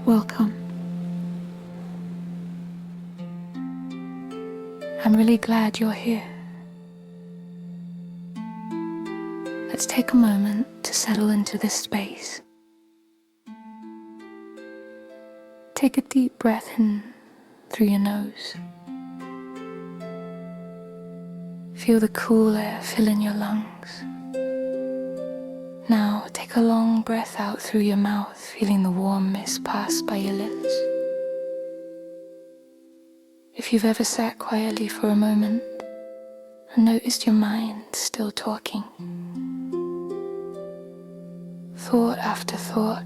Welcome. I'm really glad you're here. Let's take a moment to settle into this space. Take a deep breath in through your nose. Feel the cool air fill in your lungs. Now take a long breath out through your mouth, feeling the warm mist pass by your lips. If you've ever sat quietly for a moment and noticed your mind still talking, thought after thought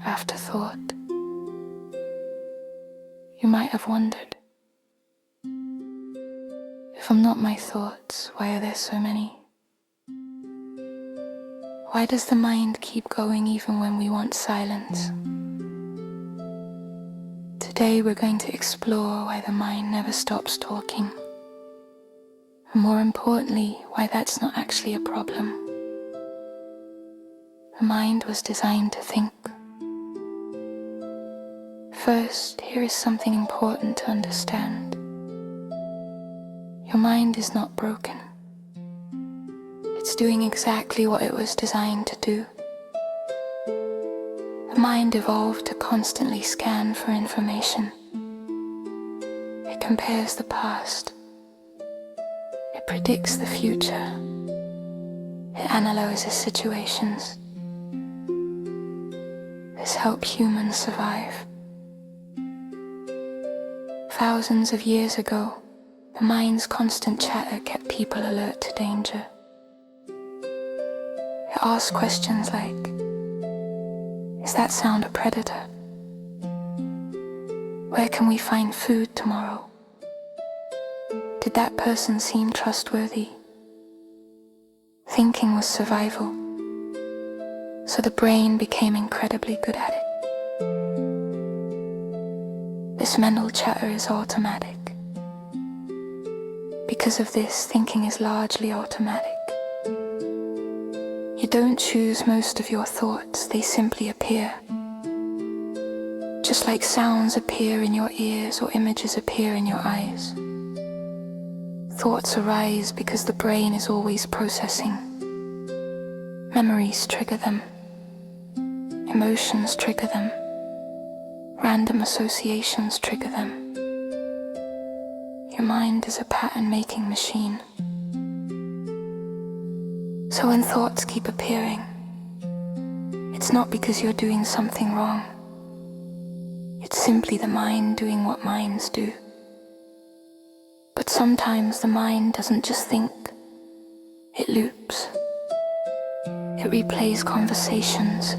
after thought, you might have wondered, if I'm not my thoughts, why are there so many? Why does the mind keep going even when we want silence? Today we're going to explore why the mind never stops talking, and more importantly, why that's not actually a problem. The mind was designed to think. First, here is something important to understand. Your mind is not broken. It's doing exactly what it was designed to do. The mind evolved to constantly scan for information. It compares the past. It predicts the future. It analyzes situations. This helped humans survive. Thousands of years ago, the mind's constant chatter kept people alert to danger. It asked questions like, is that sound a predator? Where can we find food tomorrow? Did that person seem trustworthy? Thinking was survival, so the brain became incredibly good at it. This mental chatter is automatic. Because of this, thinking is largely automatic. You don't choose most of your thoughts, they simply appear. Just like sounds appear in your ears or images appear in your eyes. Thoughts arise because the brain is always processing. Memories trigger them. Emotions trigger them. Random associations trigger them. Your mind is a pattern-making machine. So when thoughts keep appearing, it's not because you're doing something wrong. It's simply the mind doing what minds do. But sometimes the mind doesn't just think, it loops. It replays conversations.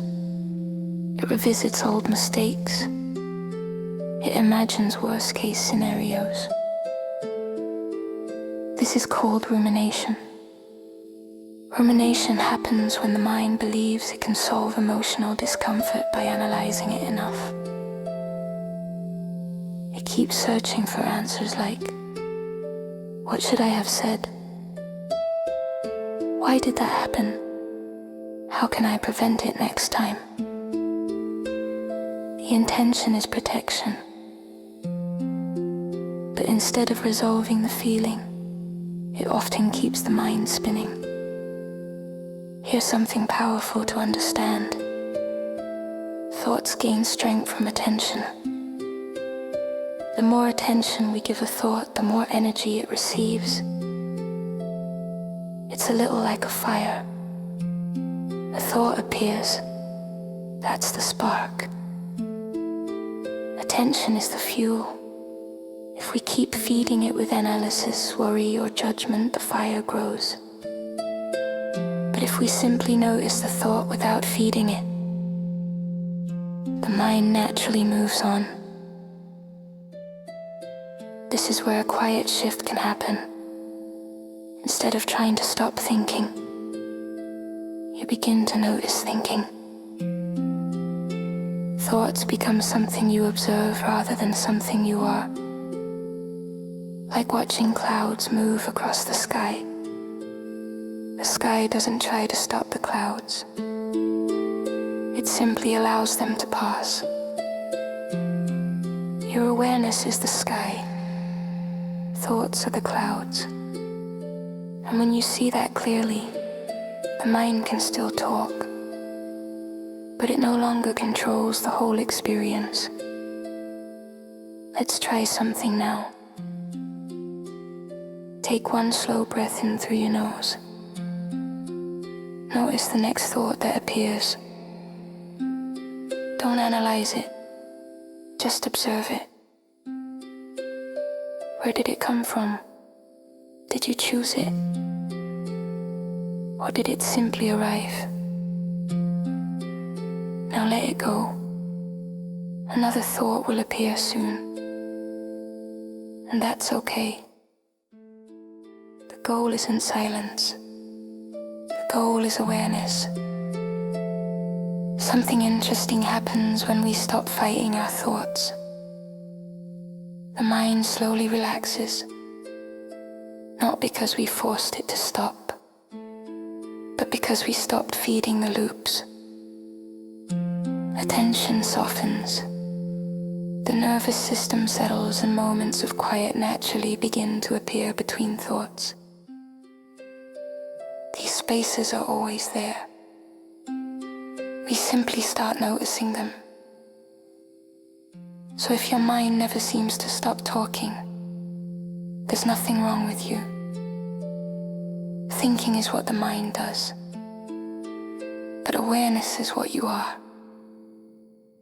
It revisits old mistakes. It imagines worst-case scenarios. This is called rumination. Rumination happens when the mind believes it can solve emotional discomfort by analyzing it enough. It keeps searching for answers like, what should I have said? Why did that happen? How can I prevent it next time? The intention is protection. But instead of resolving the feeling, it often keeps the mind spinning. Here's something powerful to understand. Thoughts gain strength from attention. The more attention we give a thought, the more energy it receives. It's a little like a fire. A thought appears. That's the spark. Attention is the fuel. If we keep feeding it with analysis, worry, or judgment, the fire grows. But if we simply notice the thought without feeding it, the mind naturally moves on. This is where a quiet shift can happen. Instead of trying to stop thinking, you begin to notice thinking. Thoughts become something you observe rather than something you are. Like watching clouds move across the sky. The sky doesn't try to stop the clouds. It simply allows them to pass. Your awareness is the sky. Thoughts are the clouds. And when you see that clearly, the mind can still talk, but it no longer controls the whole experience. Let's try something now. Take one slow breath in through your nose. Notice the next thought that appears. Don't analyze it, just observe it. Where did it come from? Did you choose it? Or did it simply arrive? Now let it go. Another thought will appear soon. And that's okay. The goal isn't silence. The goal is awareness. Something interesting happens when we stop fighting our thoughts. The mind slowly relaxes, not because we forced it to stop, but because we stopped feeding the loops. Attention softens. The nervous system settles and moments of quiet naturally begin to appear between thoughts. These spaces are always there. We simply start noticing them. So if your mind never seems to stop talking, there's nothing wrong with you. Thinking is what the mind does, but awareness is what you are.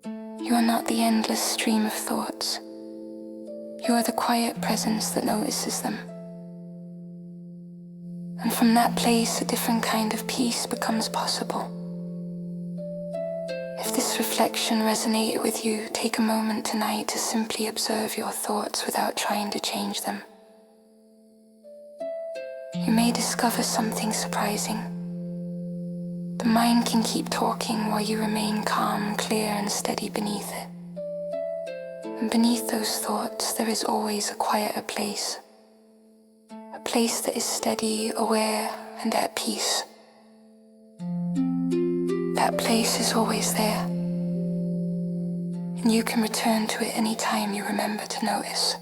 You are not the endless stream of thoughts. You are the quiet presence that notices them. And from that place, a different kind of peace becomes possible. If this reflection resonated with you, take a moment tonight to simply observe your thoughts without trying to change them. You may discover something surprising. The mind can keep talking while you remain calm, clear, and steady beneath it. And beneath those thoughts, there is always a quieter place. A place that is steady, aware, and at peace. That place is always there. And you can return to it any time you remember to notice.